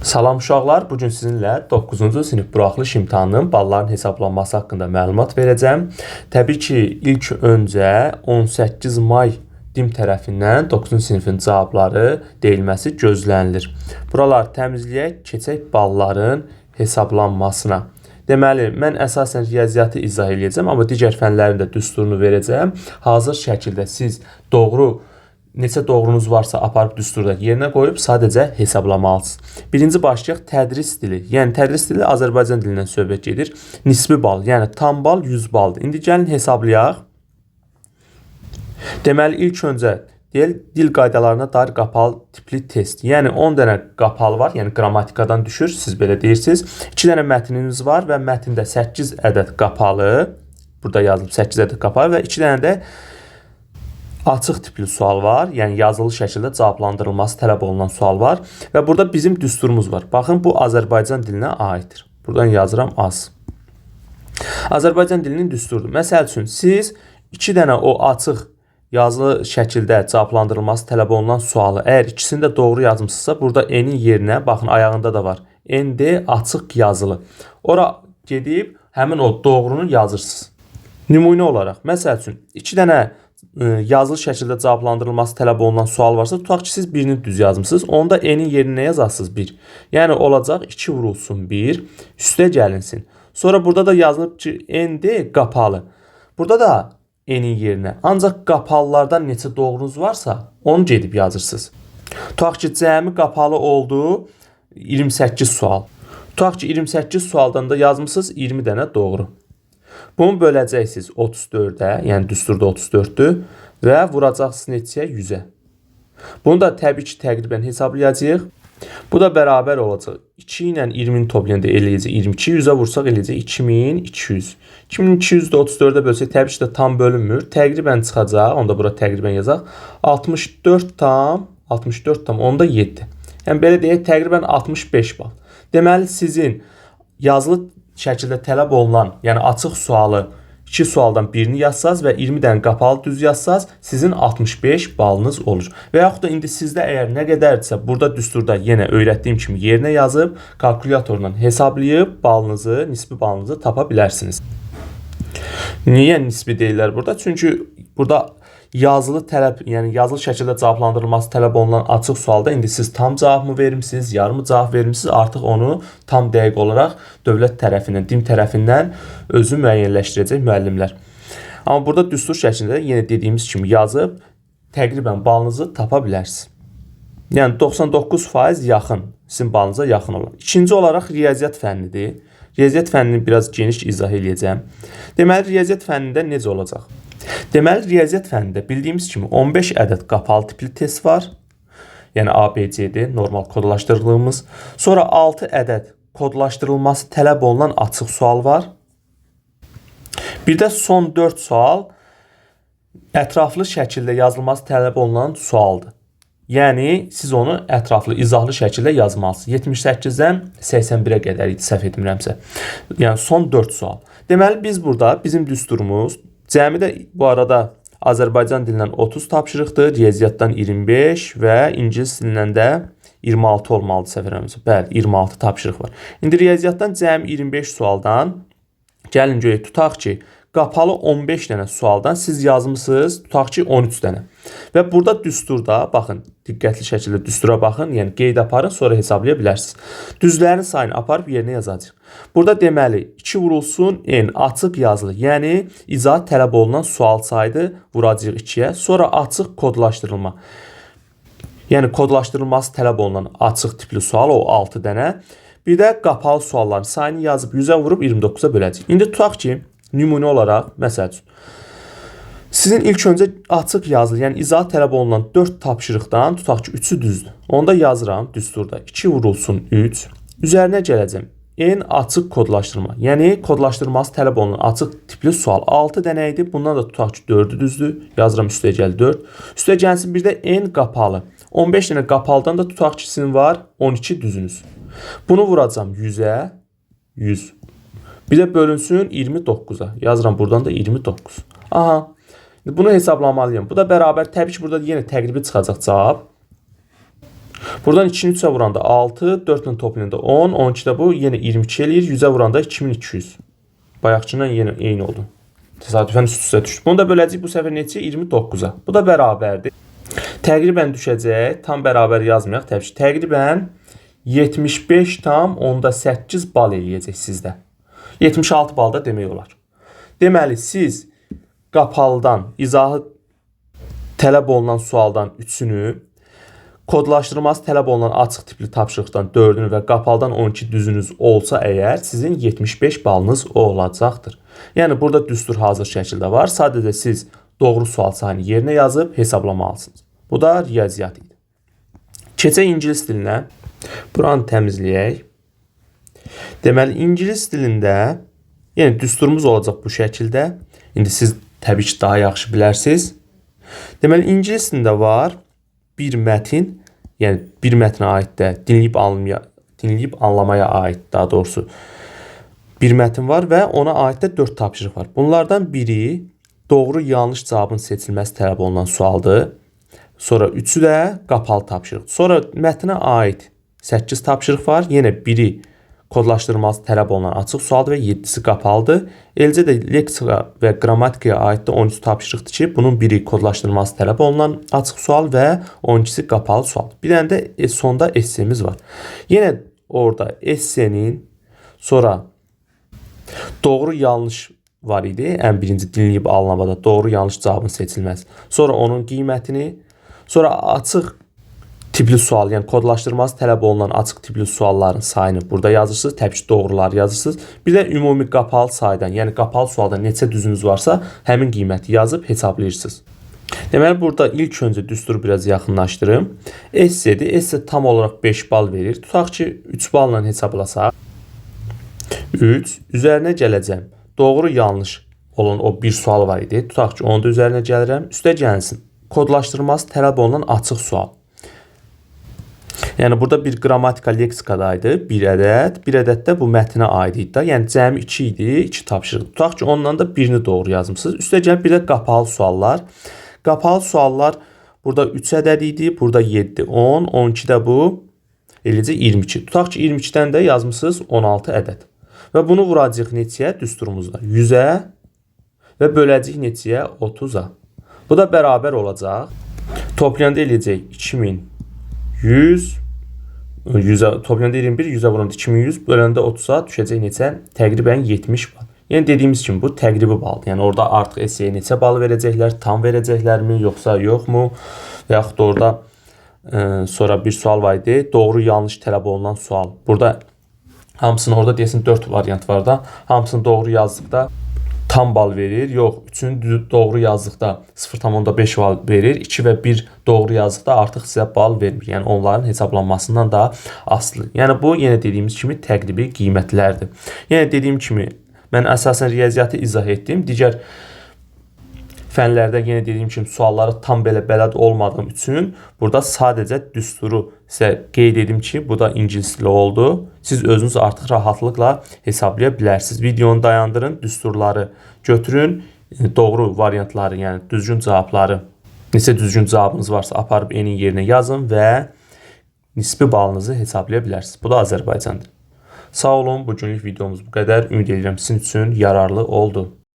Salam uşaqlar, bugün sizinlə 9-cu sinif buraxılış imtahanının balların hesablanması haqqında məlumat verəcəm. Təbii ki, ilk öncə 18 may DİM tərəfindən 9-cu sinifin cavabları deyilməsi gözlənilir. Buraları təmizləyək, keçək balların hesablanmasına. Deməli, mən əsasən riyaziyyatı izah edəcəm, amma digər fənlərin də düsturunu verəcəm. Hazır şəkildə siz neçə doğrunuz varsa aparıb düsturda yerinə qoyub sadəcə hesablamalısınız. Birinci başlayaq tədris dili. Yəni tədris dili Azərbaycan dilindən söhbət gedir. Nisbi bal, yəni tam bal 100 baldır. İndi gəlin hesablayaq. Deməli ilk öncə dil qaydalarına dair qapalı tipli test. Yəni 10 dənə qapalı var, yəni qrammatikadan düşür, siz belə deyirsiniz. 2 dənə mətniniz var və mətndə 8 ədəd qapalı, burada yazılıb 8 ədəd qapalı və 2 dənə də açıq tipli sual var, yəni yazılı şəkildə cavablandırılması tələb olunan sual var və burada bizim düsturumuz var. Baxın, bu Azərbaycan dilinə aiddir. Buradan yazıram az. Azərbaycan dilinin düsturudur. Məsəl üçün, siz 2 dənə o açıq yazılı şəkildə cavablandırılması tələb olunan sualı, əgər ikisini də doğru yazmışsınızsa, burada N-in yerinə, baxın, ayağında da var. N-D açıq yazılı. Ora gedib, həmin o doğrunu yazırsınız. Nümunə olaraq, məsəl üçün, 2 dənə yazılı şəkildə cavablandırılması tələb olunan sual varsa, tutaq ki, siz birini düz yazmışsınız. Onda N-in yerinə yazarsınız 1. Yəni olacaq 2 vurulsun 1, üstə gəlinsin. Sonra burada da yazılıb ki, N-D qapalı. Burada da N-in yerinə. Ancaq qapalılardan neçə doğrunuz varsa, onu gedib yazırsınız. Tutaq ki, cəmi qapalı oldu 28 sual. Tutaq ki, 28 sualdan da yazmışsınız 20 dənə doğru. Bunu böləcəksiniz 34-ə, yəni düsturda 34-dür və vuracaqsınız neçəyə? 100-ə. Bunu da təbii ki, təqribən hesablayacağıq. Bu da bərabər olacaq. 2 ilə 20-ni toplayanda eləyəcək 22, 100-ə vursaq eləyəcək 2200. 2200 də 34-ə bölsək təbii ki, də tam bölünmür. Təqribən çıxacaq, onda bura təqribən yazaq. 64 tam onda 7. Yəni belə deyək, təqribən 65 bal. Deməli, sizin yazılı şəkildə tələb olunan, yəni açıq sualı 2 sualdan birini yazsaz və 20 dənə qapalı düz yazsaz, sizin 65 balınız olur. Və yaxud da indi sizdə əgər nə qədərdirsə, burada düsturda yenə öyrətdiyim kimi yerinə yazıb, kalkulyatorla hesablayıb balınızı, nisbi balınızı tapa bilərsiniz. Niyə nisbi deyirlər burada? Çünki burada yazılı tələb, yəni yazılı şəkildə cavablandırılması tələb olunan açıq sualda indi siz tam cavabmı vermisiniz, yarımı cavab vermisiniz, artıq onu tam dəqiq olaraq dövlət tərəfindən, DİM tərəfindən özü müəyyənləşdirəcək müəllimlər. Amma burada düstur şəklində yenə dediyimiz kimi yazıb təqribən balınızı tapa bilərsiniz. Yəni 99% yaxın, sizin balınıza yaxın olan. İkinci olaraq riyaziyyat fənnidir. Riyaziyyat fənnini biraz geniş izah edəcəm. Deməli, riyaziyyat fənnində necə olacaq? Deməli, riyaziyyat fənnində bildiyimiz kimi 15 ədəd qapalı tipli test var. Yəni ABC-dir, normal kodlaşdırdığımız. Sonra 6 ədəd kodlaşdırılması tələb olunan açıq sual var. Bir də son 4 sual ətraflı şəkildə yazılması tələb olunan sualdır. Yəni, siz onu ətraflı, izahlı şəkildə yazmalısınız. 78-dən 81-ə qədər idi, səhv etmirəmsə. Yəni, son 4 sual. Deməli, biz burada, bizim düsturumuz, cəmi də bu arada Azərbaycan dilindən 30 tapşırıqdır, riyaziyyatdan 25 və ingilis dilindən də 26 olmalıdır, səhv etmirəmsə. Bəli, 26 tapşırıq var. İndi riyaziyyatdan cəmi 25 sualdan, gəlin görək, tutaq ki, qapalı 15 dənə sualdan siz yazmışsınız, tutaq ki, 13 dənə. Və burada düsturda, baxın, diqqətli şəkildə düstura baxın, yəni qeyd aparın, sonra hesablaya bilərsiniz. Düzlərin sayını aparıb yerinə yazacaq. Burada deməli, 2 vurulsun N, açıq yazılı, yəni izahat tələb olunan sual saydı vuracaq 2-yə, sonra açıq kodlaşdırılma. Yəni kodlaşdırılması tələb olunan açıq tipli sual, o 6 dənə. Bir də qapalı sualların sayını yazıb 100-ə vurub 29-a böləcək. İndi tutaq ki, nümunə olaraq, məsəl üçün, sizin ilk öncə açıq yazılı, yəni izahat tələb olunan 4 tapşırıqdan tutaq ki, 3-ü düzdür. Onda yazıram düsturda 2 vurulsun 3. Üzərinə gələcəm. N açıq kodlaşdırma. Yəni kodlaşdırılması tələb olunan açıq tipli sual 6 dənə idi. Bundan da tutaq ki, 4-ü düzdür. Yazıram üstə gəl 4. Üstə gəlsin bir də N qapalı. 15 dənə qapalıdan da tutaq ki, sizin var 12 düzünüz. Bunu vuracam 100-ə, 100. Bir də bölünsün 29-a. Yazıram buradan da 29. Aha. Bunu hesablamalıyım. Bu da bərabər, təbii ki, burada yenə təqribi çıxacaq cavab. Buradan 2-ni 3-ə vuranda 6, 4 ilə toplayanda 10, 12-də bu yenə 22 eləyir. 100-ə vuranda 2200. Bayaqçından yenə eyni oldu. Təsadüfən üst-üstə düşdü. Bunu da böləcəyik bu səfər neçə? 29-a. Bu da bərabərdir. Təqribən düşəcək. Tam bərabər yazmayaq təbii ki. Təqribən 75,8 bal eləyəcək sizdə. 76 bal da demək olar. Deməli siz qapalıdan, izahı tələb olunan sualdan 3-ünü, kodlaşdırılması tələb olunan açıq tipli tapşırıqdan 4-ünü və qapalıdan 12 düzünüz olsa əgər sizin 75 balınız olacaqdır. Yəni burada düstur hazır şəkildə var. Sadəcə siz doğru sual sayını yerinə yazıb hesablamalısınız. Bu da riyaziyyat idi. Keçək ingilis dilinə. Buranı təmizləyək. Deməli ingilis dilində yəni düsturumuz olacaq bu şəkildə. İndi siz təbii ki daha yaxşı bilərsiniz. Deməli ingilis dilində var bir mətin, yəni bir mətnə aid də dinləyib anlamaya aid daha doğrusu bir mətin var və ona aid də 4 tapşırıq var. Bunlardan biri doğru yanlış cavabın seçilməsi tələb olunan sualdır. Sonra 3-ü də qapalı tapşırıq. Sonra mətnə aid 8 tapşırıq var. Yenə biri kodlaşdırılması tələb olunan açıq sualdır və 7-si qapalıdır. Eləcə də leksika və qrammatikaya aid də 13 tapşırıqdır ki, bunun biri kodlaşdırılması tələb olunan açıq sual və 12-si qapalı sual. Bir dənə də sonda essemiz var. Yenə orada essenin sonra doğru yanlış var idi. Ən birinci dinləyib anlamada doğru yanlış cavabın seçilməsi. Sonra onun qiymətini, sonra açıq tipli sual, yəni kodlaşdırılması tələb olunan açıq tipli sualların sayını burada yazırsınız. Təbii ki doğruları yazırsınız. Bir də ümumi qapalı saydan, yəni qapalı sualda neçə düzünüz varsa həmin qiyməti yazıb hesablayırsınız. Deməli burada ilk öncə düsturu biraz yaxınlaşdırım. Essedir. Esse tam olaraq 5 bal verir. Tutaq ki 3 balla hesablasaq. 3 üzərinə gələcəm. Doğru yanlış olan o bir sual var idi. Tutaq ki onu da üzərinə gəlirəm. Üstə gəlsin. Kodlaşdırılması tələb olunan açıq sual. Yəni burada bir qrammatika leksikadaydı. Bir ədəd. Bir ədəd də bu mətnə aid idi. Yəni cəmi 2 idi. 2 tapşırıq. Tutaq ki ondan da birini doğru yazmısınız. Üstə gəlib bir də qapalı suallar. Qapalı suallar burada 3 ədəd idi. Burada 7, 10, 12-də bu eləcə 22. Tutaq ki 22-dən də yazmısınız 16 ədəd. Və bunu vuracağıq neçəyə? Düsturumuzda 100-ə və böləcəyik neçəyə? 30-a. Bu da bərabər olacaq. Toplayanda eləyəcək 2100. 100-ə toplayanda 21, 100-ə vuranda 2100, böləndə 30-a düşəcək neçə? Təqribən 70 bal. Yəni dediyimiz kimi bu təqribi baldır. Yəni orada artıq essəyə neçə bal verəcəklər? Tam verəcəklərmi, yoxsa yoxmu? Və yaxud da orada sonra bir sual var idi. Doğru yanlış tələb olunan sual. Burada hamısını orada desin 4 variant var da. Hamısını doğru yazdıqda tam bal verir. Yox, 3-ünü doğru yazdıqda 0,5 bal verir. 2 və 1 doğru yazdıqda artıq sizə bal vermir. Yəni onların hesablanmasından da asılı. Yəni bu yenə dediyimiz kimi təqribi qiymətlərdir. Yəni dediyim kimi mən əsasən riyaziyyatı izah etdim. Digər fənlərdə yenə dediyim kimi sualları tam belə bələd olmadığım üçün burada sadəcə düsturu sizə qeyd edim ki, bu da ingilis dili oldu. Siz özünüz artıq rahatlıqla hesablaya bilərsiniz. Videonu dayandırın, düsturları götürün, doğru variantları, yəni düzgün cavabları, neçə düzgün cavabınız varsa aparıb enin yerinə yazın və nisbi balınızı hesablaya bilərsiniz. Bu da Azərbaycandır. Sağ olun, bugünlük videomuz bu qədər. Ümid edirəm sizin üçün yararlı oldu.